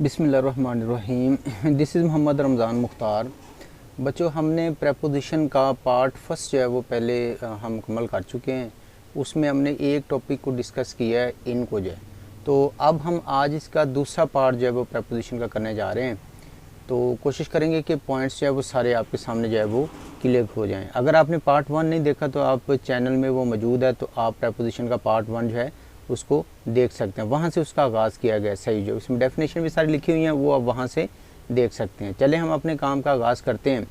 बिस्मिल्लाहिर्रहमानिर्रहीम। This is Mohammad Ramzan Mukhtar. बच्चों, हमने प्रेपोजिशन का पार्ट फर्स्ट जो है वो पहले हम मुकम्मल कर चुके हैं। उसमें हमने एक टॉपिक को डिस्कस किया है, इन को जो है। तो अब हम आज इसका दूसरा पार्ट जो है वो प्रेपोजिशन का करने जा रहे हैं। तो कोशिश करेंगे कि पॉइंट्स जो है वो सारे आपके सामने जो है वो क्लियर हो जाएं। अगर आपने पार्ट 1 नहीं देखा तो आप चैनल में वो मौजूद है, तो आप प्रेपोजिशन का पार्ट 1 जो है उसको देख सकते हैं। वहाँ से उसका आगाज़ किया गया सही, जो इसमें डेफिनेशन भी सारी लिखी हुई हैं वो आप वहाँ से देख सकते हैं। चले हम अपने काम का आगाज़ करते हैं।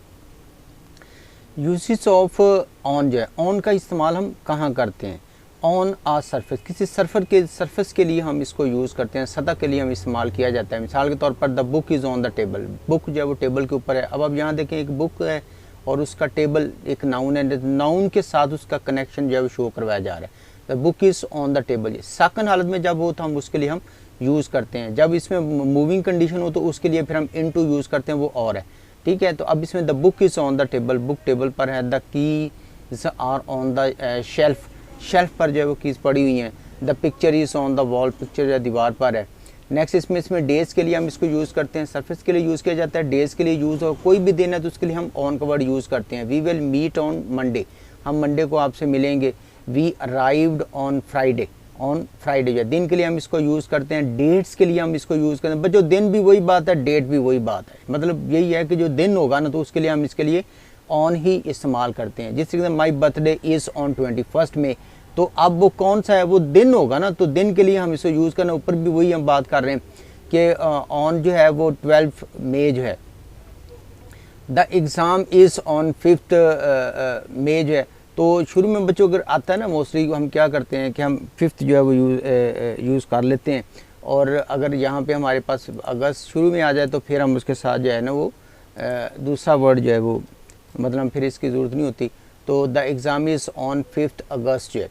यूसेज ऑफ ऑन जो है, ऑन का इस्तेमाल हम कहाँ करते हैं? ऑन आ सरफेस, किसी सरफेस के लिए हम इसको यूज़ करते हैं, सतह के लिए हम इस्तेमाल किया जाता है। मिसाल के तौर पर the book is on the table, book जो है वो टेबल के ऊपर है। अब आप यहाँ देखें, एक बुक है और उसका टेबल एक नाउन है, नाउन के साथ उसका कनेक्शन जो है वो शो करवाया जा रहा है। The book is on the table, second हालत में जब हो तो हम उसके लिए हम यूज़ करते हैं। जब इसमें मूविंग कंडीशन हो तो उसके लिए फिर हम इन टू यूज़ करते हैं, वो और है, ठीक है। तो अब इसमें the book is on the table, book table पर है। The keys are on the shelf, shelf पर जो है वो कीज़ पड़ी हुई हैं। The picture is on the wall, picture जो है दीवार पर है। नेक्स्ट इसमें डेज़ के लिए हम इसको यूज़ करते हैं, सरफेस के लिए यूज़ किया जाता है, डेज़ के लिए यूज़ हो, कोई भी दिन है तो उसके लिए हम ऑन का वर्ड यूज़ करते हैं। We will meet on Monday, हम मंडे को आपसे मिलेंगे। We arrived on Friday, on Friday जो है दिन के लिए हम इसको यूज़ करते हैं। डेट्स के लिए हम इसको यूज़ करते हैं, बट जो दिन भी वही बात है, डेट भी वही बात है। मतलब यही है कि जो दिन होगा ना तो उसके लिए हम इसके लिए ऑन ही इस्तेमाल करते हैं। जिस तरीके से माई बर्थडे इज़ ऑन 21 में, तो अब वो कौन सा है, वो दिन होगा ना, तो दिन के लिए हम इसको यूज़ करना। ऊपर भी वही हम बात कर रहे हैं कि ऑन जो है वो 12 मई जो है। द एग्ज़ाम इज़ ऑन 5 मई जो है। तो शुरू में बच्चों अगर आता है ना, मोस्टली हम क्या करते हैं कि हम 5 जो है वो यूज़ कर लेते हैं। और अगर यहाँ पे हमारे पास अगस्त शुरू में आ जाए तो फिर हम उसके साथ जो है ना वो दूसरा वर्ड जो है वो, मतलब फिर इसकी ज़रूरत नहीं होती। तो द एग्ज़ाम इज़ ऑन 5 अगस्त जो है।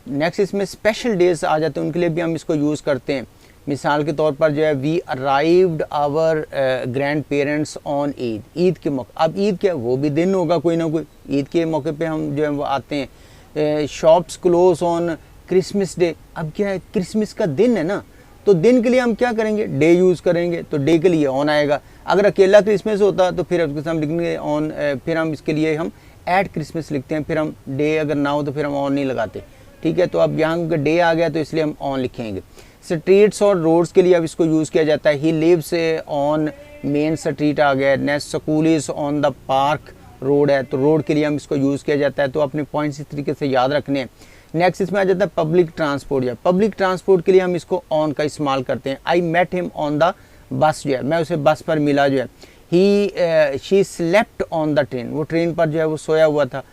नेक्स्ट इसमें स्पेशल डेज आ जाते हैं, उनके लिए भी हम इसको यूज़ करते हैं। मिसाल के तौर पर जो है, we arrived our grandparents on Eid, Eid के मौके। अब ईद क्या, वो भी दिन होगा कोई ना कोई, ईद के मौके पे हम जो है वो आते हैं। Shops close on Christmas day, अब क्या है, क्रिसमस का दिन है ना, तो दिन के लिए हम क्या करेंगे, डे यूज़ करेंगे, तो डे के लिए ऑन आएगा। अगर अकेला क्रिसमस होता तो फिर उसके साथ हम लिखेंगे ऑन, फिर हम इसके लिए हम एट क्रिसमस लिखते हैं, फिर हम डे अगर ना हो तो फिर हम ऑन नहीं लगाते, ठीक है। तो अब यहाँ डे आ गया तो इसलिए हम ऑन लिखेंगे। स्ट्रीट्स और रोड्स के लिए अब इसको यूज़ किया जाता है। He lives on main street आ गया। Next school is on the park road है, तो रोड के लिए हम इसको यूज़ किया जाता है। तो अपने पॉइंट्स इस तरीके से याद रखने हैं। नेक्स्ट इसमें आ जाता है पब्लिक ट्रांसपोर्ट, या पब्लिक ट्रांसपोर्ट के लिए हम इसको ऑन का इस्तेमाल करते हैं। I met him on the bus जो है, मैं उसे बस पर मिला जो है। He she slept on the train, वो ट्रेन पर जो है वो सोया हुआ था,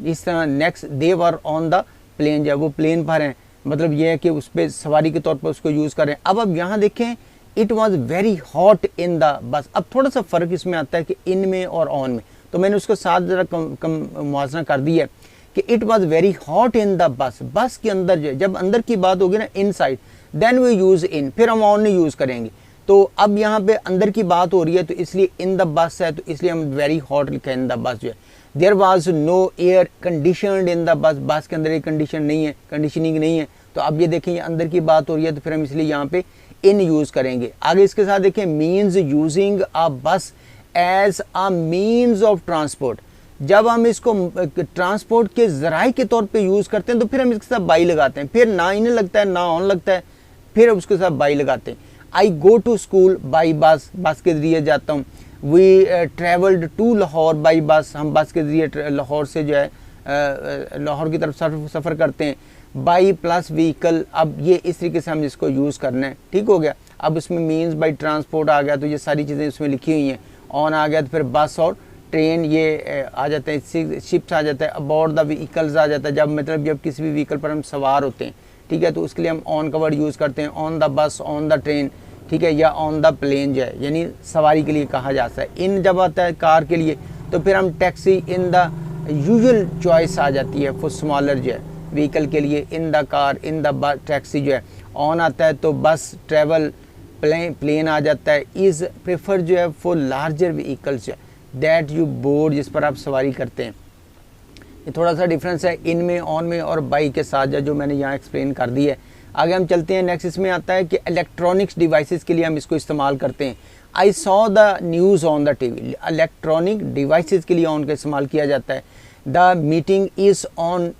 इस तरह। Next they were on the plane जो है वो प्लेन पर हैं, मतलब ये है कि उस पर सवारी के तौर पर उसको यूज़ करें। अब यहाँ देखें, it was very hot in the बस। अब थोड़ा सा फ़र्क इसमें आता है कि इन में और ऑन में, तो मैंने उसको साथ ज़रा कम मुआवजा कर दिया है कि it was very hot in the bus, bus के अंदर जो है, जब अंदर की बात होगी ना, inside, then we use in, फिर हम ऑन नहीं यूज़ करेंगे। तो अब यहाँ पे अंदर की बात हो रही है तो इसलिए इन द बस है, तो इसलिए हम वेरी हॉट लिखा है इन द बस जो है। There was no air conditioned in the bus, bus के अंदर एक कंडीशन नहीं है, कंडीशनिंग नहीं है। तो अब ये देखें, ये अंदर की बात हो रही है तो फिर हम इसलिए यहाँ पे इन यूज़ करेंगे। आगे इसके साथ देखें, means using a bus as a means of transport. जब हम इसको ट्रांसपोर्ट के ज़राए के तौर पे यूज़ करते हैं तो फिर हम इसके साथ बाई लगाते हैं, फिर ना इन लगता है ना ऑन लगता है, फिर उसके साथ बाई लगाते हैं। I go to school by bus, bus के ज़रिए जाता हूँ। We travelled to Lahore by bus, हम बस के ज़रिए लाहौर से जो है लाहौर की तरफ सफ़र करते हैं। बाई प्लस व्हीकल, अब ये इस तरीके से हम इसको यूज़ करना है, ठीक हो गया। अब इसमें मीन्स बाई ट्रांसपोर्ट आ गया, तो ये सारी चीज़ें इसमें लिखी हुई हैं। ऑन आ गया तो फिर बस और ट्रेन ये आ जाते हैं, शिप्स आ जाता है। अबाउट द व्हीकल्स आ जाता है, जब मतलब जब किसी भी व्हीकल पर हम सवार होते हैं, ठीक है, तो उसके लिए हम ऑन का वर्ड यूज़ करते हैं। ऑन द बस, ऑन द ट्रेन, ठीक है, या ऑन द प्लेन जो है, यानी सवारी के लिए कहा जाता है। इन जब आता है कार के लिए, तो फिर हम taxi, in the usual choice आ जाती है फॉर स्मॉलर जो है व्हीकल के लिए, in the car, in the taxi जो है। ऑन आता है तो बस, ट्रेवल, प्लेन आ जाता है। इज़ प्रेफर जो है फॉर लार्जर व्हीकल्स जो है, दैट यू बोर्ड, जिस पर आप सवारी करते हैं। ये थोड़ा सा डिफरेंस है इन में, ऑन में और बाई के साथ जो मैंने यहाँ एक्सप्लेन कर दी है। आगे हम चलते हैं। नेक्स्ट इसमें आता है कि इलेक्ट्रॉनिक्स डिवाइसेस के लिए हम इसको इस्तेमाल करते हैं। I saw the news on the TV, electronic devices के लिए ऑन का इस्तेमाल किया जाता है। The meeting is on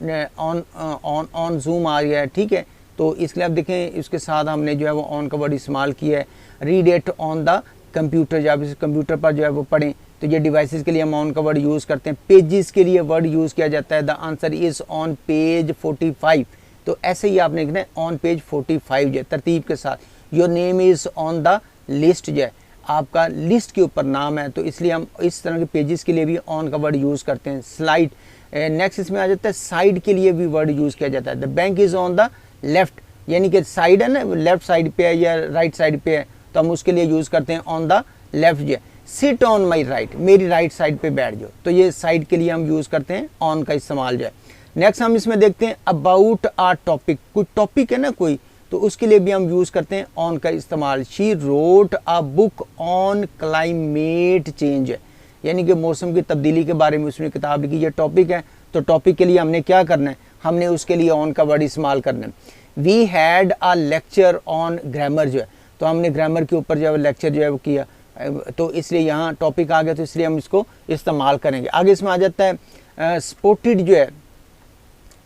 Zoom आ गया है, ठीक है। तो इसलिए आप देखें इसके साथ हमने जो है वो ऑन का वर्ड इस्तेमाल किया है। Read it on the computer, जब इस कंप्यूटर पर जो है वो पढ़ें तो ये डिवाइसेस के लिए हम ऑन का वर्ड यूज़ करते हैं। पेजेस के लिए वर्ड यूज़ किया जाता है। The answer is on page 45। तो ऐसे ही आपने लिखना है ऑन पेज 45 जो है तरतीब के साथ। Your name is on the list जो है आपका लिस्ट के ऊपर नाम है, तो इसलिए हम इस तरह के पेजेस के लिए भी ऑन का वर्ड यूज़ करते हैं। स्लाइड, नेक्स्ट इसमें आ जाता है साइड के लिए भी वर्ड यूज़ किया जाता है। The bank is on the left, यानी कि साइड है ना, लेफ्ट साइड पे है या राइट साइड पे है, तो हम उसके लिए यूज़ करते हैं ऑन द लेफ्ट जो है। सिट ऑन माई राइट, मेरी राइट साइड पे बैठ जाओ, तो ये साइड के लिए हम यूज़ करते हैं ऑन का इस्तेमाल जो है। नेक्स्ट हम इसमें देखते हैं अबाउट आ टॉपिक, कोई टॉपिक है ना कोई, तो उसके लिए भी हम यूज़ करते हैं ऑन का इस्तेमाल। She wrote a book on climate change, यानी कि मौसम की तब्दीली के बारे में उसने किताब लिखी। ये टॉपिक है, तो टॉपिक के लिए हमने क्या करना है, हमने उसके लिए ऑन का वर्ड इस्तेमाल करना है। We had a lecture on grammar जो है, तो हमने ग्रामर के ऊपर जो है लेक्चर जो है वो किया, तो इसलिए यहाँ टॉपिक आ गया, तो इसलिए हम इसको इस्तेमाल करेंगे। आगे इसमें आ जाता है स्पोर्टेड जो है,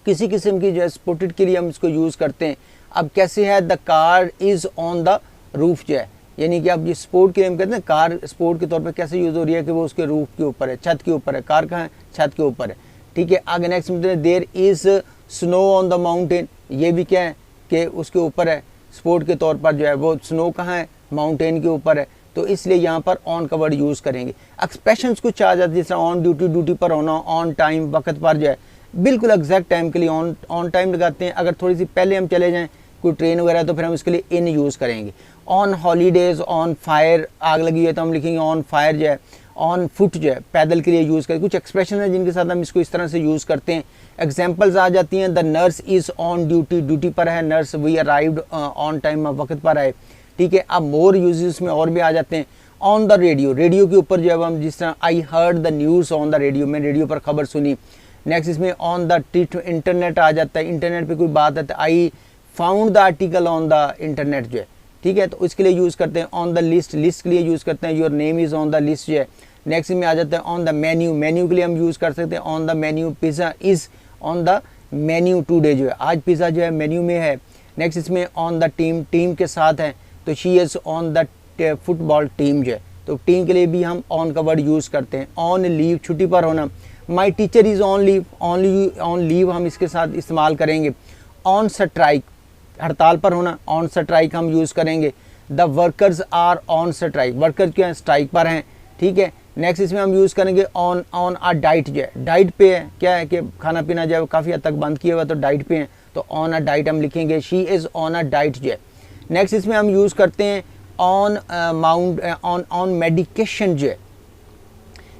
किसी किस्म की जो है स्पोर्टेड के लिए हम इसको यूज़ करते हैं। अब कैसे है, the car is on the roof जो है, यानी कि अब ये स्पोर्ट के लिए हम कहते हैं कार स्पोर्ट के तौर पे कैसे यूज़ हो रही है कि वो उसके रूफ के ऊपर है, छत के ऊपर है। कार कहाँ है, छत के ऊपर है, ठीक है। आगे नेक्स्ट में there is snow on the mountain, ये भी क्या है कि उसके ऊपर है, स्पोर्ट के तौर पर जो है वो स्नो कहाँ है, माउंटेन के ऊपर है, तो इसलिए यहाँ पर ऑन का वर्ड यूज़ करेंगे। एक्सप्रेशंस कुछ आ जाते हैं जैसे ऑन ड्यूटी, ड्यूटी पर होना, ऑन टाइम, वक्त पर जो है बिल्कुल एग्जैक्ट टाइम के लिए ऑन टाइम लगाते हैं। अगर थोड़ी सी पहले हम चले जाएँ कोई ट्रेन वगैरह, तो फिर हम इसके लिए इन यूज़ करेंगे। ऑन हॉलीडेज़, ऑन फायर, आग लगी है तो हम लिखेंगे ऑन फायर जो है। ऑन फुट जो है पैदल के लिए यूज़ करें। कुछ एक्सप्रेशन है जिनके साथ हम इसको इस तरह से यूज़ करते हैं। एग्जाम्पल्स आ जाती हैं, the nurse is on duty, duty पर है nurse, we arrived on time, वक्त पर आए, ठीक है। अब मोर यूजेस में और भी आ जाते हैं। ऑन द रेडियो, रेडियो के ऊपर जो है हम जिस तरह I heard the news on the radio, मैं रेडियो पर खबर सुनी। नेक्स्ट इसमें ऑन द इंटरनेट आ जाता है, इंटरनेट पे कोई बात है तो आई found the article on the internet जो है, ठीक है, तो इसके लिए यूज़ करते हैं। ऑन द लिस्ट, लिस्ट के लिए यूज़ करते हैं, your name is on the list जो है। नेक्स्ट में आ जाता है ऑन द मेन्यू, मेन्यू के लिए हम यूज़ कर सकते हैं on the menu. Pizza is on the menu today जो है, आज पिज़्ज़ा जो है मेन्यू में है। नेक्स्ट इसमें ऑन द टीम, टीम के साथ है, तो she is on the football team जो है, तो टीम के लिए भी हम ऑन का वर्ड यूज़ करते हैं। ऑन लीव, छुट्टी पर होना। My teacher is on leave, on leave हम इसके साथ इस्तेमाल करेंगे। ऑन स्ट्राइक, हड़ताल पर होना, ऑन स्ट्राइक हम यूज़ करेंगे। The workers are on strike, worker क्या है, स्ट्राइक पर हैं, ठीक है। नेक्स्ट इसमें हम यूज़ करेंगे ऑन अ डाइट जो है, डाइट पे है, क्या है कि खाना पीना जो है काफ़ी हद तक बंद किया हुआ, तो डाइट पे हैं, तो ऑन अ डाइट हम लिखेंगे। She is on a diet जो है। नेक्स्ट इसमें हम यूज़ करते हैं ऑन मेडिकेशन जो है,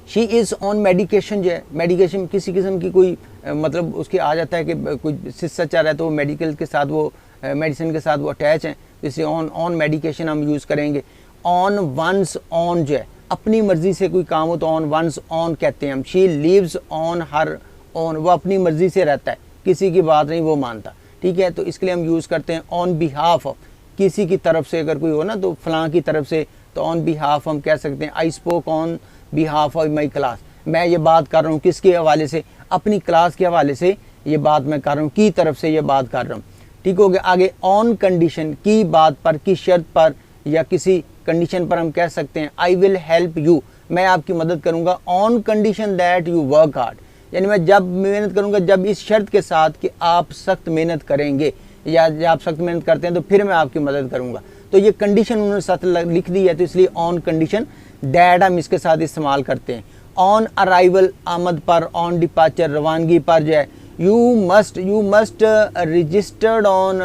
शी इज़ ऑन मेडिकेशन जो है। मेडिकेशन किसी किस्म की कोई मतलब उसके आ जाता है कि कोई सिस्सा चल रहा है तो वो मेडिकल के साथ वो मेडिसिन के साथ वो अटैच हैं, तो इसे ऑन मेडिकेशन हम यूज़ करेंगे। ऑन वंस ऑन जो है, अपनी मर्ज़ी से कोई काम हो तो ऑन वंस ऑन कहते हैं हम। She lives on her own, वो अपनी मर्ज़ी से रहता है, किसी की बात नहीं वो मानता, ठीक है, तो इसके लिए हम यूज़ करते हैं ऑन बिहाफ ऑफ, किसी की तरफ से अगर कोई हो ना तो फलां की तरफ से, तो ऑन बिहाफ हम कह सकते हैं। I spoke on behalf of my class, मैं ये बात कर रहा हूँ किसके हवाले से, अपनी क्लास के हवाले से ये बात मैं कर रहा हूँ, की तरफ से ये बात कर रहा हूँ, ठीक हो गया। आगे ऑन कंडीशन, की बात पर, की शर्त पर या किसी कंडीशन पर हम कह सकते हैं आई विल हेल्प यू, मैं आपकी मदद करूँगा। On condition that you work hard, यानी मैं जब मेहनत करूँगा, जब इस शर्त के साथ कि आप सख्त मेहनत करेंगे या जब आप सख्त मेहनत करते हैं तो फिर मैं आपकी मदद करूँगा। तो ये कंडीशन उन्होंने साथ लिख दी है, तो इसलिए ऑन कंडीशन दैट हम इसके साथ इस्तेमाल करते हैं। ऑन अराइवल, आमद पर, ऑन डिपार्चर, रवानगी पर जो है। You must registered on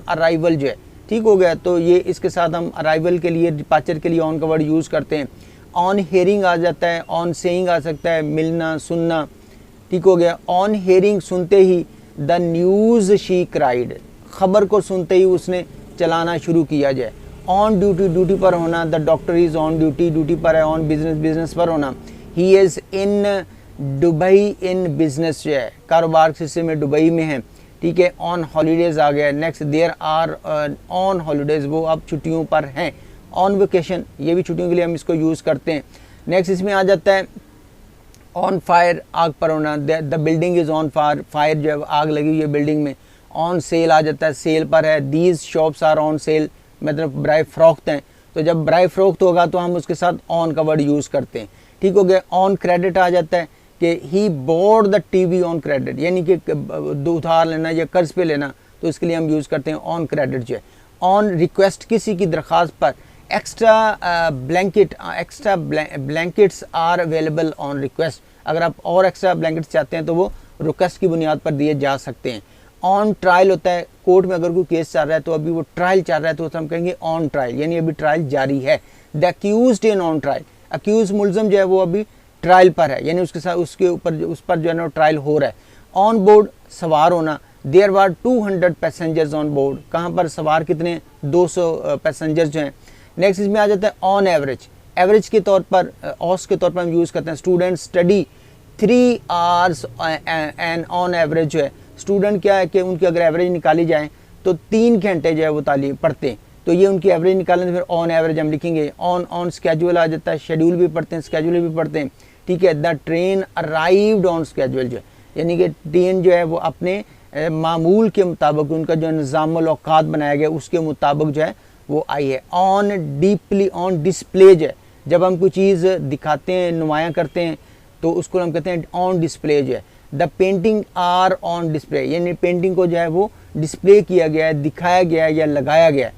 arrival जो है, ठीक हो गया, तो ये इसके साथ हम अराइवल के लिए, डिपार्चर के लिए ऑन का वर्ड यूज़ करते हैं। ऑन हेयरिंग आ जाता है, ऑन सेइंग आ सकता है, मिलना, सुनना, ठीक हो गया। ऑन हेयरिंग, सुनते ही, द न्यूज़ शी क्राइड, खबर को सुनते ही उसने चलाना शुरू किया जाए। ऑन ड्यूटी, ड्यूटी पर होना, the doctor is on duty, duty पर है। ऑन बिजनेस, बिजनेस पर होना। He is in Dubai in business जो है, कारोबार के सिलसिले में दुबई में है, ठीक ठीक है। ऑन हॉलीडेज़ आ गया। Next there are on holidays, वो अब छुट्टियों पर हैं। ऑन वेकेशन, ये भी छुट्टियों के लिए हम इसको यूज़ करते हैं। नेक्स्ट इसमें आ जाता है ऑन फायर, आग पर होना, the building is on fire, fire जो है आग लगी हुई है बिल्डिंग में। ऑन सेल आ जाता है, सेल पर है। These shops are on sale, मतलब बराए फ़रोख्त हैं। तो जब बराए फ़रोख्त होगा तो हम उसके साथ ऑन का वर्ड यूज़ करते हैं, ठीक हो गया। ऑन क्रेडिट आ जाता है कि he bought the TV on credit, यानी कि उधार लेना या कर्ज पे लेना, तो इसके लिए हम यूज़ करते हैं ऑन क्रेडिट जो है। ऑन रिक्वेस्ट, किसी की दरख्वास्त पर। Extra blankets are available on request, अगर आप और एक्स्ट्रा ब्लैंकेट्स चाहते हैं तो वो रिक्वेस्ट की बुनियाद पर दिए जा सकते हैं। ऑन ट्रायल होता है, कोर्ट में अगर कोई केस चल रहा है तो अभी वो ट्रायल चल रहा है तो हम कहेंगे ऑन ट्रायल, यानी अभी ट्रायल जारी है। The accused in on trial, accuse मुलजम जो है वो अभी ट्रायल पर है, यानी उसके साथ उसके ऊपर उस पर जो है ना ट्रायल हो रहा है। ऑन बोर्ड, सवार होना। There were 200 passengers on board, कहाँ पर सवार कितने, 200 पैसेंजर्स जो हैं। नेक्स्ट इसमें आ जाता है ऑन एवरेज, एवरेज के तौर पर, औसत के तौर पर हम यूज़ करते हैं। Student study 3 hours and on average जो है, स्टूडेंट क्या है कि उनकी अगर एवरेज निकाली जाए तो 3 घंटे जो है वो तालीम पढ़ते हैं, तो ये उनकी एवरेज निकालें तो फिर ऑन एवरेज हम लिखेंगे। ऑन स्केड्यूल आ जाता है, शेड्यूल भी पढ़ते हैं, स्केड्यूल भी पढ़ते हैं, ठीक है। The train arrived on schedule जो है, यानी कि ट्रेन जो है वो अपने मामूल के मुताबिक, उनका जो निज़ामुल औकात बनाया गया उसके मुताबिक जो है वो आई है। ऑन डीपली, ऑन डिस्प्ले जो है, जब हम कोई चीज़ दिखाते हैं, नुमायाँ करते हैं, तो उसको हम कहते हैं ऑन डिस्प्ले जो है। The painting are on display, यानी पेंटिंग को जो है वो डिस्प्ले किया गया है, दिखाया गया है या लगाया गया है।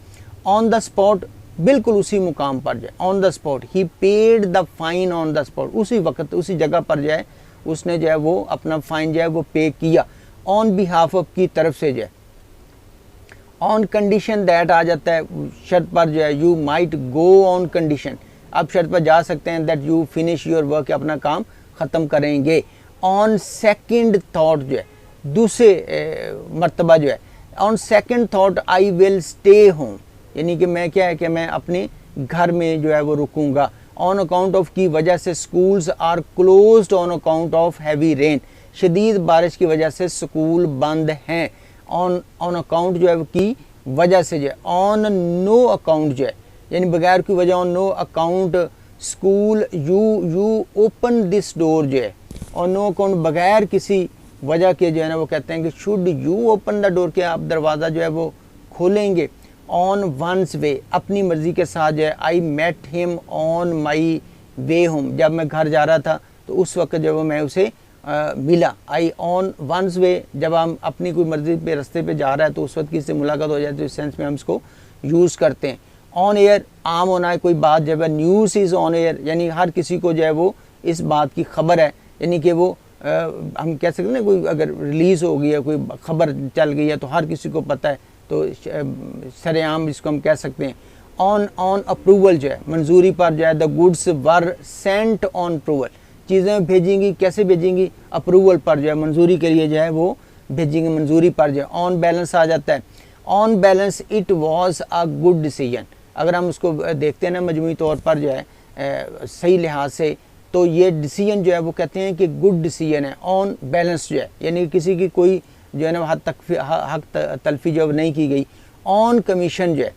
ऑन द स्पॉट, बिल्कुल उसी मुकाम पर जो है, on the spot. He paid the fine on the spot, उसी वक्त उसी जगह पर जो है उसने जो है वो अपना फाइन जो है वो पे किया। ऑन बिहाफ ऑफ, की तरफ से जो है। ऑन कंडीशन दैट आ जाता है, शर्त पर जो है। You might go on condition, आप शर्त पर जा सकते हैं that you finish your work, अपना काम ख़त्म करेंगे। ऑन सेकंड थॉट जो है, दूसरे मर्तबा जो है। On second thought I will stay home, यानी कि मैं क्या है कि मैं अपने घर में जो है वो रुकूंगा। ऑन अकाउंट ऑफ, की वजह से। Schools are closed on account of heavy rain, शदीद बारिश की वजह से स्कूल बंद हैं। ऑन अकाउंट जो है की वजह से जो है। ऑन नो अकाउंट जो है, यानी बगैर की वजह। On no account school, you open this door जो है। और नो अकाउंट, बगैर किसी वजह के जो है ना वो कहते हैं कि should you open the door, के आप दरवाज़ा जो है वो खोलेंगे। ऑन वंस वे, अपनी मर्ज़ी के साथ जो है। I met him on my way home, जब मैं घर जा रहा था तो उस वक्त जब मैं उसे मिला। आई ऑन वंस वे, जब हम अपनी कोई मर्ज़ी पे रास्ते पे जा रहा है तो उस वक्त किसी से मुलाकात हो जाए तो इस सेंस में हम इसको यूज़ करते हैं। ऑन एयर, आम होना है कोई बात जब है। न्यूज़ इज़ ऑन एयर, यानी हर किसी को जो है वो इस बात की खबर है, यानी कि वो हम कह सकते हैं ना, कोई अगर रिलीज़ हो गई है, कोई खबर चल गई है तो हर किसी को पता है, तो सरेआम इसको हम कह सकते हैं। ऑन अप्रूवल जो है, मंजूरी पर जो है। The goods were sent on approval, चीज़ें भेजेंगी, कैसे भेजेंगी, अप्रूवल पर जो है, मंजूरी के लिए जो है वो भेजेंगे, मंजूरी पर जो है। ऑन बैलेंस आ जाता है। On balance it was a good decision, अगर हम उसको देखते हैं ना मजमूई तौर पर जो है सही लिहाज से, तो ये डिसीजन जो है वो कहते हैं कि गुड डिसीजन है। ऑन बैलेंस जो है, यानी किसी की कोई जो है ना हक तलफी जो नहीं की गई। ऑन कमीशन जो है,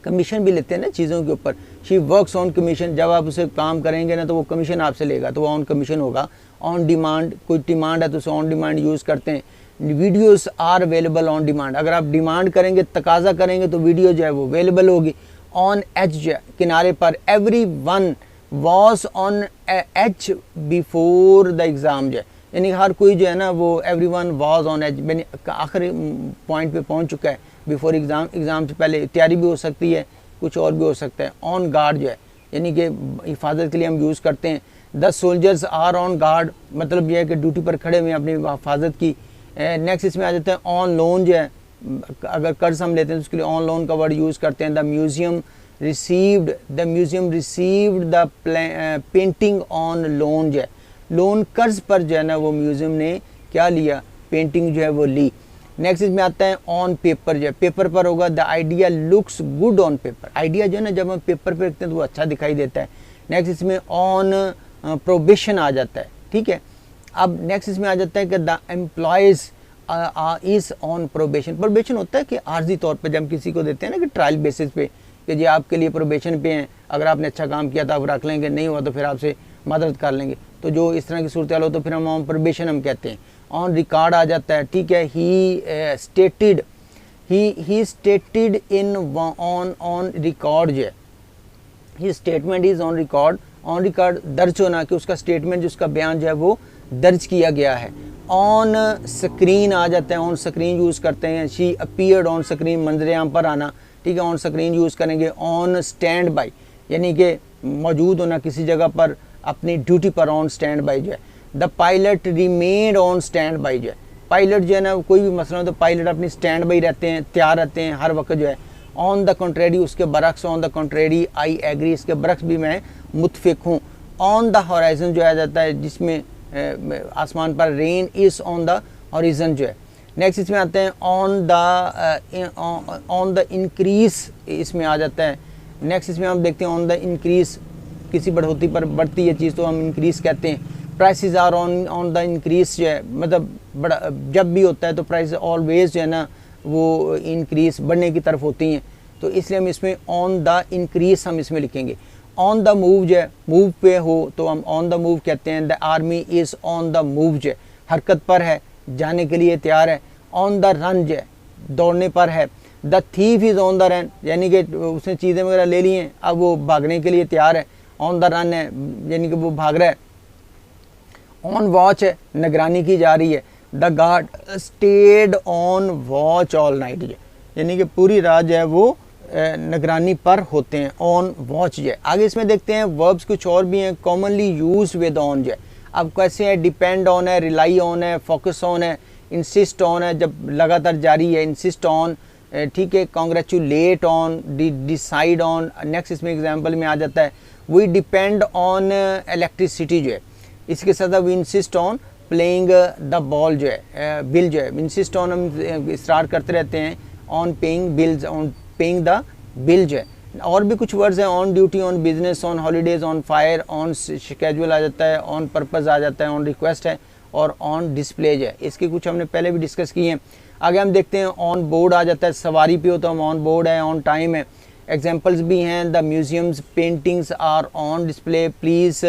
कमीशन भी लेते हैं ना चीज़ों के ऊपर। शी वर्क्स ऑन कमीशन, जब आप उसे काम करेंगे ना तो वो कमीशन आपसे लेगा, तो वो ऑन कमीशन होगा। ऑन डिमांड, कोई डिमांड है तो उसे ऑन डिमांड यूज़ करते हैं। Videos are available on demand, अगर आप डिमांड करेंगे, तकाजा करेंगे तो वीडियो जो है वो अवेलेबल होगी। ऑन एज जो है, किनारे पर। Everyone was on edge before the exam जो है, यानी हर कोई जो है ना वो everyone was on edge, यानी आखिरी पॉइंट पे पहुंच चुका है बिफोर एग्ज़ाम, एग्ज़ाम से पहले। तैयारी भी हो सकती है, कुछ और भी हो सकता है। ऑन गार्ड जो है, यानी कि हिफाजत के लिए हम यूज़ करते हैं। 10 सोल्जर्स आर ऑन गार्ड, मतलब यह है कि ड्यूटी पर खड़े हुए अपनी हिफाजत की। नेक्स्ट इसमें आ जाता है ऑन लोन जो है, अगर कर्ज हम लेते हैं तो उसके लिए ऑन लोन का वर्ड यूज़ करते हैं। The museum received the painting on loan जो है, लोन कर्ज पर जो है ना वो म्यूज़ियम ने क्या लिया, पेंटिंग जो है वो ली। नेक्स्ट इसमें आता है ऑन पेपर जो है, पेपर पर होगा। The idea looks good on paper, idea जो है ना जब हम पेपर पे रखते हैं तो वो अच्छा दिखाई देता है। नेक्स्ट इसमें ऑन प्रोबेशन आ जाता है, ठीक है। अब नेक्स्ट इसमें आ जाता है कि the employees is on probation. Probation होता है कि आर्जी तौर पे जब हम किसी को देते हैं ना कि ट्रायल बेसिस पे कि जी आपके लिए प्रोबेशन पे हैं, अगर आपने अच्छा काम किया तो आप रख लेंगे, नहीं हुआ तो फिर आपसे मदद कर लेंगे। तो जो इस तरह की सूरत हाल हो तो फिर हम ऑन प्रोबेशन हम कहते हैं। ऑन रिकॉर्ड आ जाता है, ठीक है। He stated in on record जो है, he statement is on record. On record दर्ज होना कि उसका स्टेटमेंट जो उसका बयान जो है वो दर्ज किया गया है। ऑन स्क्रीन आ जाता है, ऑन स्क्रीन यूज़ करते हैं। शी अपीयर्ड ऑन स्क्रीन, मंजर आम पर आना, ठीक है, ऑन स्क्रीन यूज़ करेंगे। ऑन स्टैंड बाई यानी कि मौजूद होना किसी जगह पर, अपनी ड्यूटी पर, ऑन स्टैंड बाई जो है। The pilot remained on stand by जो है, पायलट जो है ना कोई भी मसला हो तो पायलट अपनी स्टैंड बाई रहते हैं, तैयार रहते हैं हर वक्त जो है। ऑन द कंट्रेरी उसके बरक्स, on the contrary I agree इसके बरक्स भी मैं मुतफिक हूँ। ऑन द हॉराइजन जो आ जाता है जिसमें आसमान पर, rain is on the horizon जो है। नेक्स्ट इसमें आते हैं ऑन द इंक्रीज इसमें आ जाता है। नेक्स्ट इसमें हम देखते हैं ऑन द इंक्रीज, किसी बढ़ोतरी पर बढ़ती है चीज़ तो हम इंक्रीज कहते हैं। Prices are on the increase जो है, मतलब बड़ा जब भी होता है तो प्राइस ऑलवेज जो है ना वो इंक्रीज बढ़ने की तरफ होती हैं, तो इसलिए हम इसमें ऑन द इंक्रीज हम इसमें लिखेंगे। ऑन द मूव जो है, मूव पे हो तो हम ऑन द मूव कहते हैं। The army is on the move जो है, हरकत पर है, जाने के लिए तैयार है। ऑन द रन जो है, दौड़ने पर है। The thief is on the run यानी कि उसने चीज़ें वगैरह ले ली हैं, अब वो भागने के लिए तैयार है। ऑन द रन है यानी कि वो भाग रहा है। ऑन वॉच है, निगरानी की जा रही है। The guard stayed on watch all night जो यानी कि पूरी रात जो है वो निगरानी पर होते हैं, ऑन वॉच जो है। आगे इसमें देखते हैं वर्ब्स कुछ और भी हैं कॉमनली यूज विद ऑन जो है। अब कैसे है, डिपेंड ऑन है, रिलाई ऑन है, फोकस ऑन है, इंसिस्ट ऑन है जब लगातार जारी है, इंसिस्ट ऑन, ठीक है, congratulate on, decide on. Next इसमें एग्जाम्पल में आ जाता है वी डिपेंड ऑन इलेक्ट्रिसिटी जो है, इसके साथ we insist on playing the ball जो है, बिल जो है, इंसिस्ट ऑन हम इसरार करते रहते हैं on paying bills, on paying the bill जो है। और भी कुछ वर्ड्स हैं, on duty, on business, on holidays, on fire, on schedule आ जाता है, ऑन पर्पस आ जाता है, ऑन रिक्वेस्ट है और ऑन डिस्प्ले जो है। इसके कुछ हमने पहले भी डिस्कस किए हैं। आगे हम देखते हैं ऑन बोर्ड आ जाता है, सवारी पे हो तो हम ऑन बोर्ड है, ऑन टाइम है। एग्जाम्पल्स भी हैं, the museums paintings are on display, please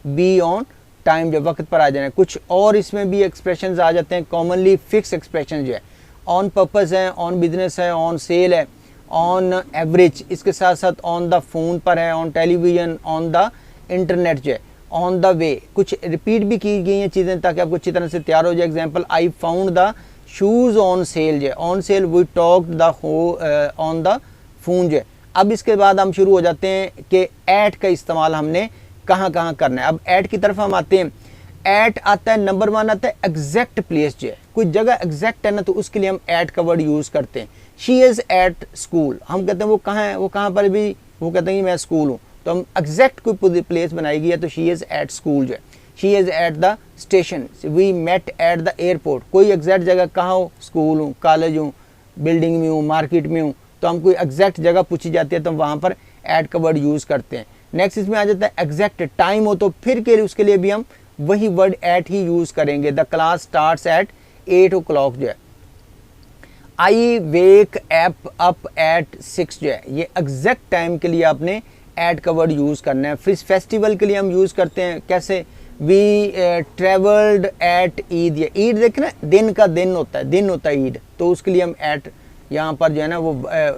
be on time जो वक्त पर आ जाना है। कुछ और इसमें भी एक्सप्रेशंस आ जाते हैं कॉमनली फिक्स एक्सप्रेशन जो है। ऑन पर्पस है, ऑन बिजनेस है, ऑन सेल है, ऑन एवरेज, इसके साथ साथ ऑन द फोन पर है, on television, on the internet जो है, ऑन द वे। कुछ रिपीट भी की गई हैं चीज़ें ताकि आपको अच्छी तरह से तैयार हो जाए। Example, I found the shoes on sale जो है, on sale, we talk the on the phone जो है। अब इसके बाद हम शुरू हो जाते हैं कि एट का इस्तेमाल हमने कहाँ कहाँ करना है। अब एट की तरफ हम आते हैं। एट आता है, नंबर 1 आता है एग्जैक्ट प्लेस जो है, कोई जगह एग्जैक्ट है ना तो उसके लिए हम एट का वर्ड यूज़ करते हैं। शी इज़ एट स्कूल, हम कहते हैं वो कहाँ है, वो कहाँ पर भी, वो कहते हैं कि मैं स्कूल हूँ, तो हम एग्जैक्ट कोई प्लेस बनाई गई है तो शी इज़ एट स्कूल जो है। She is at the station, we met at the airport, कोई एग्जैक्ट जगह कहाँ हो, स्कूल हूँ, कॉलेज हूँ, बिल्डिंग में हूँ, मार्केट में हूँ, तो हम कोई एग्जैक्ट जगह पूछी जाती है तो हम वहाँ पर एट का वर्ड यूज़ करते हैं। नेक्स्ट इसमें आ जाता है एग्जैक्ट टाइम हो तो फिर के लिए उसके लिए भी हम वही वर्ड एट ही यूज़ करेंगे। The class starts at 8 o'clock जो है। आई वेक अप एट 6 जो है, ये एग्जैक्ट टाइम के लिए आपने एट का वर्ड यूज़ करना है। फिर फेस्टिवल के लिए हम यूज़ करते हैं कैसे, we travelled at Eid. Eid देखना दिन का दिन होता है, दिन होता है ईद, तो उसके लिए हम एट यहाँ पर जो है ना वो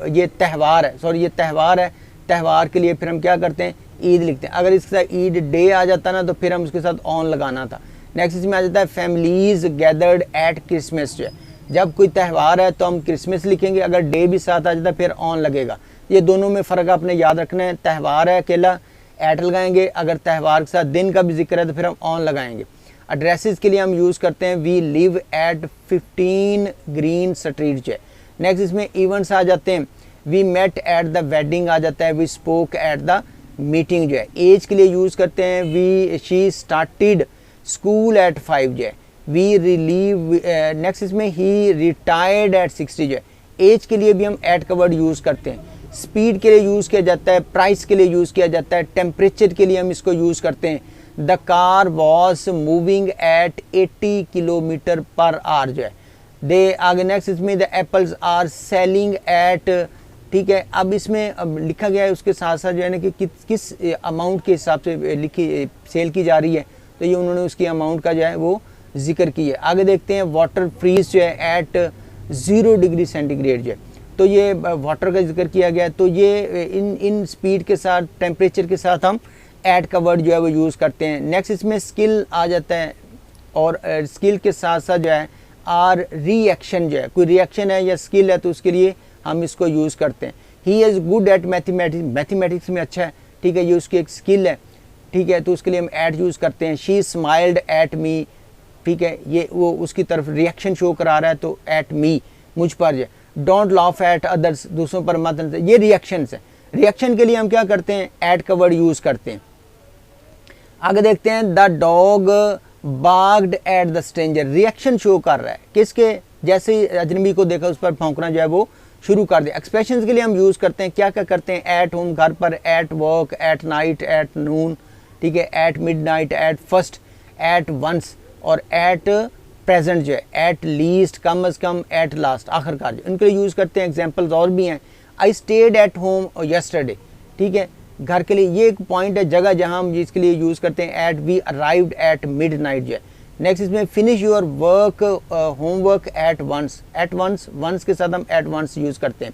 ये त्यौहार है, सॉरी ये त्यौहार है, त्यौहार के लिए फिर हम क्या करते हैं, ईद लिखते हैं। अगर इसके साथ ईद डे आ जाता ना तो फिर हम उसके साथ ऑन लगाना था। नेक्स्ट इसमें आ जाता है फैमिलीज गैदर्ड एट क्रिसमस जो है, जब कोई त्यौहार है तो हम क्रिसमस लिखेंगे, अगर डे भी साथ आ जाता है फिर ऑन लगेगा। ये दोनों में फ़र्क आपने याद रखना है। त्यौहार है अकेला एट लगाएंगे, अगर त्यौहार के साथ दिन का भी जिक्र है तो फिर हम ऑन लगाएंगे। एड्रेसेस के लिए हम यूज़ करते हैं we live at 15 Green Street जो है। नेक्स्ट इसमें इवेंट्स आ जाते हैं, we met at the wedding आ जाता है, we spoke at the meeting जो है। एज के लिए यूज़ करते हैं we she started school at 5 जो है, वी रिलीव। नेक्स्ट इसमें ही रिटायर्ड एट 60 जो है। एज के लिए भी हम एट का वर्ड यूज़ करते हैं। स्पीड के लिए यूज़ किया जाता है, प्राइस के लिए यूज़ किया जाता है, टेम्परेचर के लिए हम इसको यूज़ करते हैं। The car was moving at 80 kilometre per hour जो है, दे आगे नेक्स्ट इसमें the apples are selling at, ठीक है। अब इसमें अब लिखा गया है उसके साथ साथ जो है ना कि किस अमाउंट के हिसाब से लिखी सेल की जा रही है, तो ये उन्होंने उसकी अमाउंट का जो है वो जिक्र किया है। आगे देखते हैं वाटर फ्रीज जो है एट 0 डिग्री सेंटीग्रेड जो है, तो ये वाटर का जिक्र किया गया है। तो ये इन स्पीड के साथ टेम्परेचर के साथ हम एट का वर्ड जो है वो यूज़ करते हैं। नेक्स्ट इसमें स्किल आ जाता है, और स्किल के साथ साथ जो है आर रिएक्शन जो है, कोई रिएक्शन है या स्किल है तो उसके लिए हम इसको यूज़ करते हैं। He is good at mathematics, mathematics में अच्छा है, ठीक है, ये उसकी एक स्किल है, ठीक है, तो उसके लिए हम एट यूज़ करते हैं। शी स्माइल्ड एट मी, ठीक है, ये वो उसकी तरफ रिएक्शन शो करा रहा है तो एट मी, मुझ पर जो। डोंट लाफ एट अदर्स, दूसरों पर मत, ये रिएक्शन है। रिएक्शन के लिए हम क्या करते हैं, एट का वर्ड यूज़ करते हैं। आगे देखते हैं the dog barked at the stranger, reaction show कर रहा है किसके, जैसे ही अजनबी को देखा उस पर भौंकना जो है वो शुरू कर दिया। एक्सप्रेशंस के लिए हम यूज़ करते हैं, क्या क्या करते हैं, एट होम घर पर, at work, at night, at noon, ठीक है, at midnight, at first, at once, और एट प्रेजेंट जो है, एट लीस्ट कम अज़ कम, एट लास्ट आखिरकार जो, इनके लिए यूज़ करते हैं। एग्जांपल्स और भी हैं, I stayed at home yesterday, ठीक है, घर के लिए ये एक पॉइंट है, जगह जहां हम जिसके लिए यूज़ करते हैं at, we arrived at midnight जो है। नेक्स्ट इसमें finish your work homework at once, at once, once के साथ हम एट वंस यूज़ करते हैं।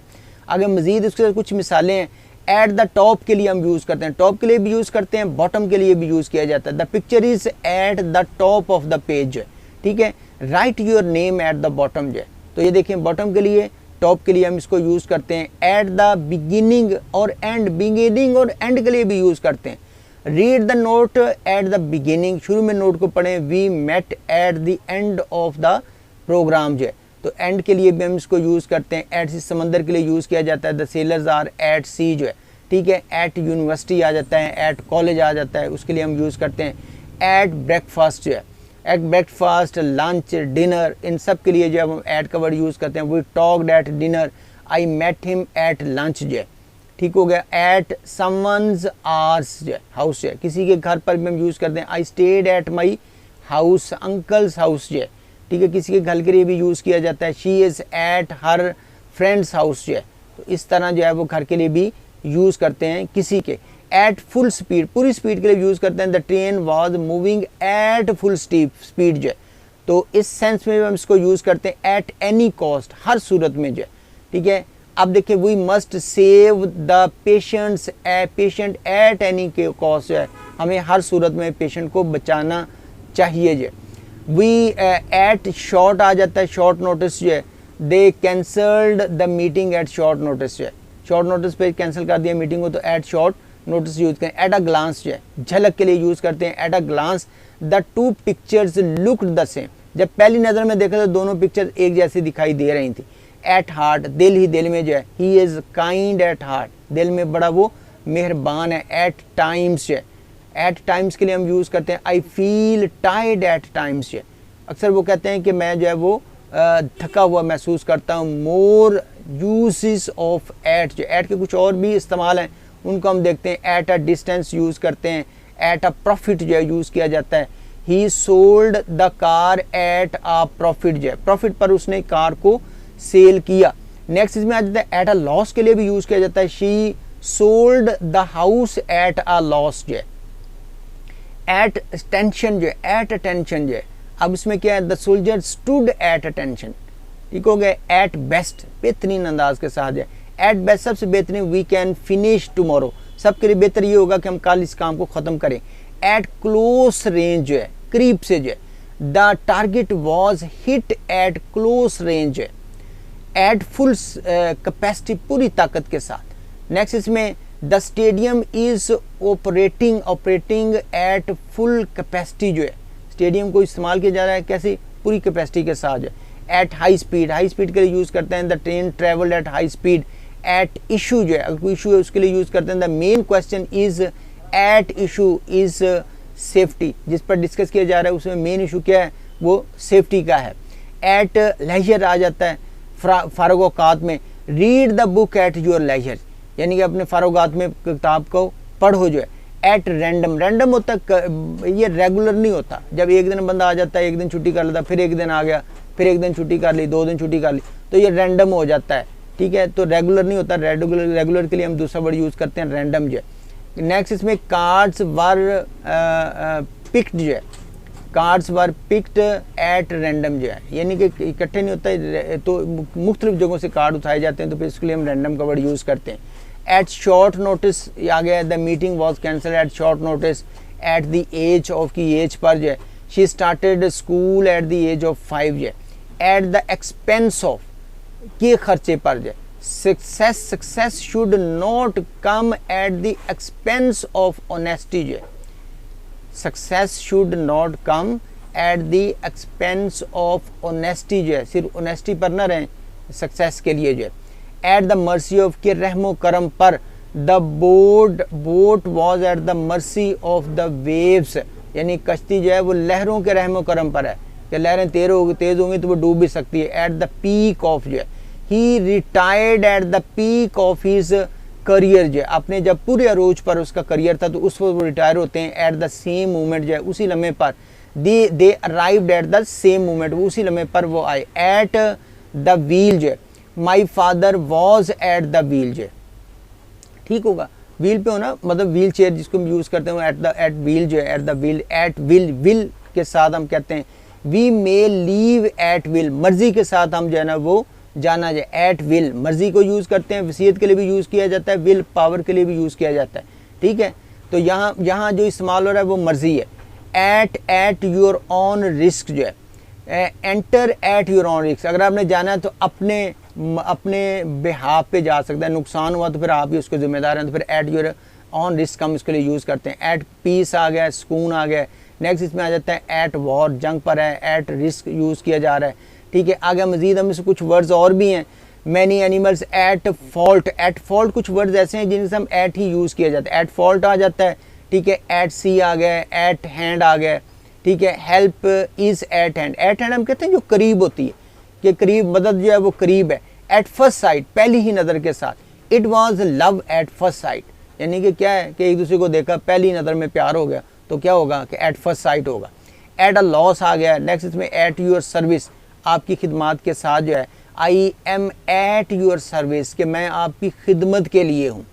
आगे मज़ीद उसके साथ कुछ मिसालें हैं, एट द टॉप के लिए हम यूज़ करते हैं, टॉप के लिए भी यूज़ करते हैं, बॉटम के लिए भी यूज़ किया जाता है। The picture is at the top of the page जो है, ठीक है, right your name at the bottom जो है, तो ये देखें बॉटम के लिए, टॉप के लिए हम इसको यूज़ करते हैं। एट द बिगिनिंग और एंड, बिगिनिंग और एंड के लिए भी यूज़ करते हैं। Read the note at the beginning, शुरू में नोट को पढ़ें। We met at the end of the programme जो है, तो एंड के लिए भी हम इसको यूज़ करते हैं। एट सी समंदर के लिए यूज़ किया जाता है, द सेलर्स आर एट सी जो है, ठीक है। एट यूनिवर्सिटी आ जाता है, एट कॉलेज आ जाता है, उसके लिए हम यूज़ करते हैं। एट ब्रेकफास्ट जो है, एट ब्रेकफास्ट, लंच, डिनर, इन सब के लिए जो है हम एट का वर्ड यूज़ करते हैं। We talked at dinner, I met him at lunch जो है, ठीक हो गया। एट समवन्स आर्स जो है, हाउस जो है, किसी के घर पर भी हम यूज़ करते हैं। I stayed at my house, uncles house जो है, ठीक है, किसी के घर के लिए भी यूज़ किया जाता है। She is at her friends house जो है, तो इस तरह जो है वो घर के लिए भी यूज़ करते हैं किसी के। एट फुल स्पीड, पूरी स्पीड के लिए यूज़ करते हैं। The train was moving at full speed जो है, तो इस सेंस में हम इसको यूज़ करते हैं। एट एनी कॉस्ट, हर सूरत में जो है, ठीक है। अब देखिए we must save the patient at any cost जो है, हमें हर सूरत में पेशेंट को बचाना चाहिए जो है। वी एट शॉर्ट आ जाता है, शॉर्ट नोटिस जो है। They cancelled the meeting at short notice जो है, शॉर्ट नोटिस पे कैंसिल कर दिया मीटिंग को, तो एट शॉर्ट नोटिस यूज़ करें। एट अ ग्लांस जो है, झलक के लिए यूज़ करते हैं। At a glance the two pictures looked the same, जब पहली नज़र में देखा तो दोनों पिक्चर एक जैसी दिखाई दे रही थी। एट हार्ट, दिल ही दिल में जो है। He is kind at heart, दिल में बड़ा वो मेहरबान है। एट टाइम्स जो है, एट टाइम्स के लिए हम यूज़ करते हैं। I feel tired at times जो है, अक्सर वो कहते हैं कि मैं जो है वो थका हुआ महसूस करता हूँ। मोर यूजेस ऑफ एट जो, एट के कुछ और भी इस्तेमाल हैं, उनको हम देखते हैं। एट अ डिस्टेंस यूज़ करते हैं। एट अ प्रॉफिट जो है यूज़ किया जाता है। ही sold the car at a profit जो है, प्रॉफिट पर उसने कार को सेल किया। नेक्स्ट इसमें आ जाता है एट अ लॉस के लिए भी यूज़ किया जाता है। She sold the house at a loss जो है। एट टेंशन जो है, एट अटेंशन जो है, अब इसमें क्या है, the soldier stood at attention, ठीक हो गया। एट बेस्ट, बेहतरीन अंदाज के साथ है। एट बेस्ट सबसे बेहतरीन। वी कैन फिनिश टुमारो, सबके लिए बेहतर ये होगा कि हम कल इस काम को ख़त्म करें। एट क्लोज रेंज जो है, करीब से जो है। The target was hit eight close range है। एट फुल कैपेसिटी, पूरी ताकत के साथ। नेक्स्ट इसमें the stadium is operating at full capacity जो है, स्टेडियम को इस्तेमाल किया जा रहा है कैसे, पूरी कैपेसिटी के साथ जो है। At high speed, high speed के लिए यूज़ करते हैं। The train travelled at high speed. At issue जो है, अगर कोई इशू है उसके लिए यूज़ करते हैं। The main question is at issue is safety, जिस पर डिस्कस किया जा रहा है उसमें मेन इशू क्या है, वो सेफ्टी का है। एट लेजर आ जाता है फारग औकात में। Read the book at your leisure, यानी कि अपने फारग औकात में किताब को पढ़ो जो है। एट रैंडम, रैंडम होता है, ये रेगुलर नहीं होता, जब एक दिन बंदा आ जाता है, एक दिन छुट्टी कर लेता, फिर एक दिन आ गया, फिर एक दिन छुट्टी कर ली, 2 दिन छुट्टी कर ली, तो ये रैंडम हो जाता है, ठीक है। तो रेगुलर नहीं होता, रेगुलर के लिए हम दूसरा वर्ड यूज़ करते हैं रैंडम जो है। नेक्स्ट इसमें कार्ड्स वर पिक्ड जो है, cards were picked at random जो है, यानी कि इकट्ठे नहीं होता है, तो मुख्तलिफ जगहों से कार्ड उठाए जाते हैं, तो फिर इसके लिए हम रैंडम का वर्ड यूज़ करते हैं। एट शॉर्ट नोटिस आ गया, the meeting was cancelled at short notice, at the age of की एज पर जो है, she started school at the age of 5 जो है, एट द एक्सपेंस ऑफ के खर्चे पर जो है। Success should not come at the expense of honesty जो है, success should not come at the expense of honesty जो है, सिर्फ ऑनेस्टी पर ना रहें सक्सेस के लिए जो है। एट द मर्सी ऑफ के रहमो करम पर, the boat was at the mercy of the waves, यानी कश्ती जो है वो लहरों के रहमो करम पर है, कि लहरें तेज होंगी तो वो डूब भी सकती है। एट द पीक ऑफ जो है, he retired at the peak of his career जो है, अपने जब पूरे अरोज पर उसका करियर था तो उस वक्त वो रिटायर होते हैं। एट द सेम मोमेंट जो है, उसी लम्हे पर, they arrived at the same moment, उसी लम्हे पर वो आए। एट द व्हील जो है, my father was at the wheel जो है, ठीक होगा, व्हील पे होना मतलब व्हील चेयर जिसको हम यूज़ करते हैं, एट व्हील जो है, at the wheel, at will के साथ हम कहते हैं we may leave at will, मर्जी के साथ हम जो है ना वो जाना जाए। एट विल मर्जी को यूज़ करते हैं, वसीयत के लिए भी यूज़ किया जाता है, विल पावर के लिए भी यूज़ किया जाता है, ठीक है। तो यहाँ जो इस्तेमाल हो रहा है वो मर्जी है। एट योर ऑन रिस्क जो है, enter at your on risk, अगर आपने जाना है तो अपने बेहाफ पे जा सकता है, नुकसान हुआ तो फिर आप ही उसको जिम्मेदार हैं, तो फिर एट योर ऑन रिस्क हम इसके लिए यूज़ करते हैं। एट पीस आ गया, सुकून आ गया। नेक्स्ट इसमें आ जाता है एट वॉर, जंग पर है, एट रिस्क यूज़ किया जा रहा है, ठीक है। आगे मजीद हम इसमें कुछ वर्ड्स और भी हैं, many animals at fault, at fault कुछ वर्ड्स ऐसे हैं जिनसे हम एट ही यूज़ किया जाता है, एट फॉल्ट आ जाता है, ठीक है। एट सी आ गया, एट हैंड आ गया, ठीक है। Help is eight hand, eight hand हम कहते हैं जो करीब होती है, कि करीब मदद जो है वो करीब है। एट फर्स्ट साइट, पहली ही नज़र के साथ। It was love at first sight, यानी कि क्या है कि एक दूसरे को देखा, पहली नज़र में प्यार हो गया, तो क्या होगा कि एट फर्स्ट साइट होगा। एट अ लॉस आ गया। नेक्स्ट इसमें एट योर सर्विस, आपकी खिदमत के साथ जो है। I am at your service, कि मैं आपकी खिदमत के लिए हूँ।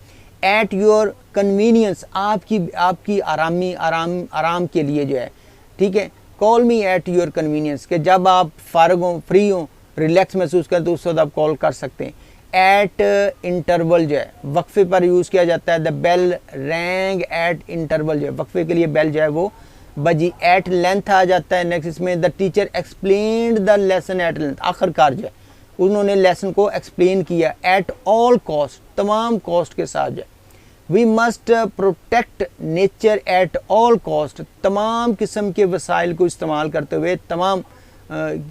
एट योर कन्वीनियंस, आपकी आराम के लिए जो है, ठीक है। Call me at your convenience, कि जब आप फारग हों, फ्री हों, रिलैक्स महसूस करें तो उस वक्त आप कॉल कर सकते हैं। एट इंटरवल जो है, वक्फे पर यूज़ किया जाता है। The bell rang at interval जो है, वक्फे के लिए बेल जो है वो बजी। एट लेंथ आ जाता है। नेक्स्ट इसमें the teacher explained the lesson at length, आखिरकार जो है उन्होंने लेसन को एक्सप्लेन किया। एट ऑल कॉस्ट, तमाम कॉस्ट के साथ जो है। We must protect nature at all cost, तमाम किस्म के वसाइल को इस्तेमाल करते हुए, तमाम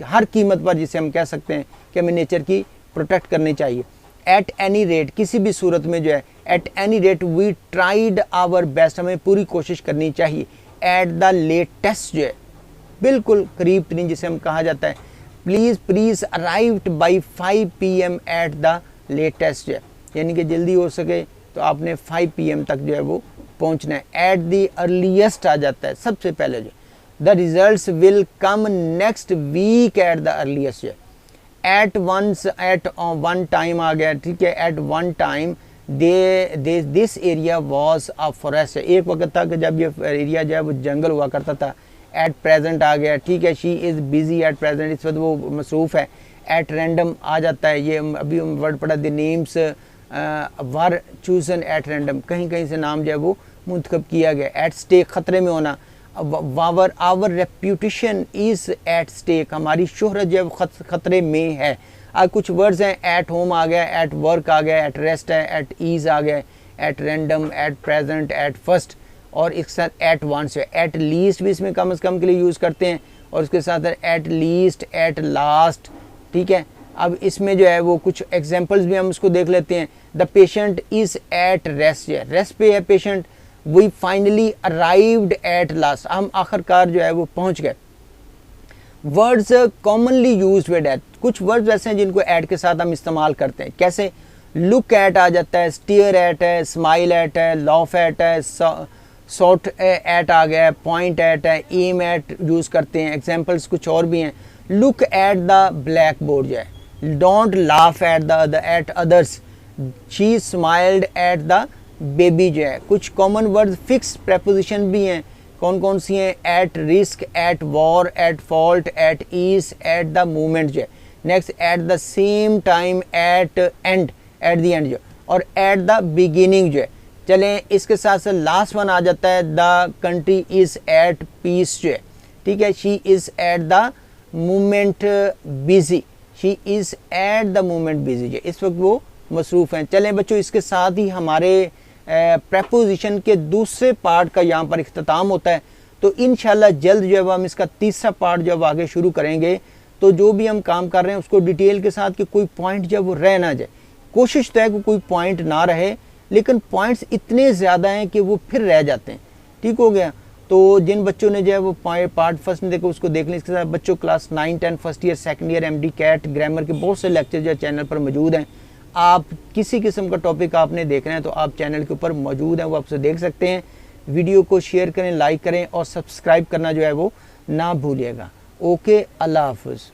हर कीमत पर, जिसे हम कह सकते हैं कि हमें नेचर की प्रोटेक्ट करनी चाहिए। एट एनी रेट, किसी भी सूरत में जो है, at any rate we tried our best, हमें पूरी कोशिश करनी चाहिए। एट द लेटेस्ट जो है, बिल्कुल करीब तरीन जिसे हम कहा जाता है। Please arrived by 5 PM at the latest जो है, यानी कि जल्दी हो सके तो आपने 5 PM तक जो है वो पहुंचना है। एट द अर्लीस्ट आ जाता है, सबसे पहले जो। The results will come next week at the earliest जो है। एट वन टाइम आ गया, ठीक है। At one time this area was a forest, एक वक्त था कि जब ये एरिया जो है वो जंगल हुआ करता था। एट प्रेजेंट आ गया, ठीक है। She is busy at present, इस वक्त वो मसरूफ़ है। एट रैंडम आ जाता है, ये अभी हम वर्ड पढ़ा, the names were chosen at random, कहीं कहीं से नाम जो है वो मुंतखब किया गया। एट स्टेक, ख़तरे में होना। Our reputation is at stake, हमारी शोहरत जो है वो ख़तरे में है। कुछ वर्ड्स हैं, एट होम आ गया, एट वर्क आ गया, एट रेस्ट है, एट ईज़ आ गया, at random, at present, at first, और इसके साथ एट वंस है। एट लीस्ट भी इसमें कम से कम के लिए यूज़ करते हैं, और उसके साथ एट लीस्ट, एट लास्ट, ठीक है। अब इसमें जो है वो कुछ एग्जांपल्स भी हम उसको देख लेते हैं। The patient is at rest, है रेस्ट पे है patient. We finally arrived at last, हम आखिरकार जो है वो पहुंच गए। Words commonly used with at, कुछ वर्ड्स ऐसे हैं जिनको एट के साथ हम इस्तेमाल करते हैं। कैसे? लुक एट आ जाता है, स्टीयर एट है, स्माइल एट है, लॉफ एट है, सॉट एट आ गया है, पॉइंट एट है, एम एट यूज़ करते हैं। एग्जांपल्स कुछ और भी हैं। Look at the black board जो है, don't laugh at others, she smiled at the baby जो है। कुछ कॉमन वर्ड फिक्स प्रेपोजिशन भी हैं, कौन कौन सी हैं? At risk, at war, at fault, at ease, at the moment जो है। Next at the same time, at end, at the end जो, और एट द बिगिनिंग जो है। चलें इसके साथ साथ लास्ट वन आ जाता है the country is at peace जो है, ठीक है। She is at the moment busy, she is at the moment busy जो, इस वक्त वो मसरूफ़ हैं। चलें बच्चों, इसके साथ ही हमारे प्रेपोजिशन के दूसरे पार्ट का यहाँ पर इख्तिताम होता है। तो इंशाल्लाह जल्द जो है हम इसका तीसरा पार्ट जब आगे शुरू करेंगे, तो जो भी हम काम कर रहे हैं उसको डिटेल के साथ कि कोई पॉइंट जब वो रह ना जाए। कोशिश तो है कि कोई पॉइंट ना रहे, लेकिन पॉइंट्स इतने ज़्यादा हैं कि वो फिर रह जाते हैं। ठीक हो गया। तो जिन बच्चों ने जो है वो पार्ट फर्स्ट में देखो उसको देख लें। इसके साथ बच्चों class 9, 10 first year, second year, MD CAT grammar के बहुत से लेक्चर जो है चैनल पर मौजूद हैं। आप किसी किस्म का टॉपिक आपने देखना है तो आप चैनल के ऊपर मौजूद हैं, वो आपसे देख सकते हैं। वीडियो को शेयर करें, लाइक करें और सब्सक्राइब करना जो है वो ना भूलिएगा। ओके, अल्लाह हाफ़िज़।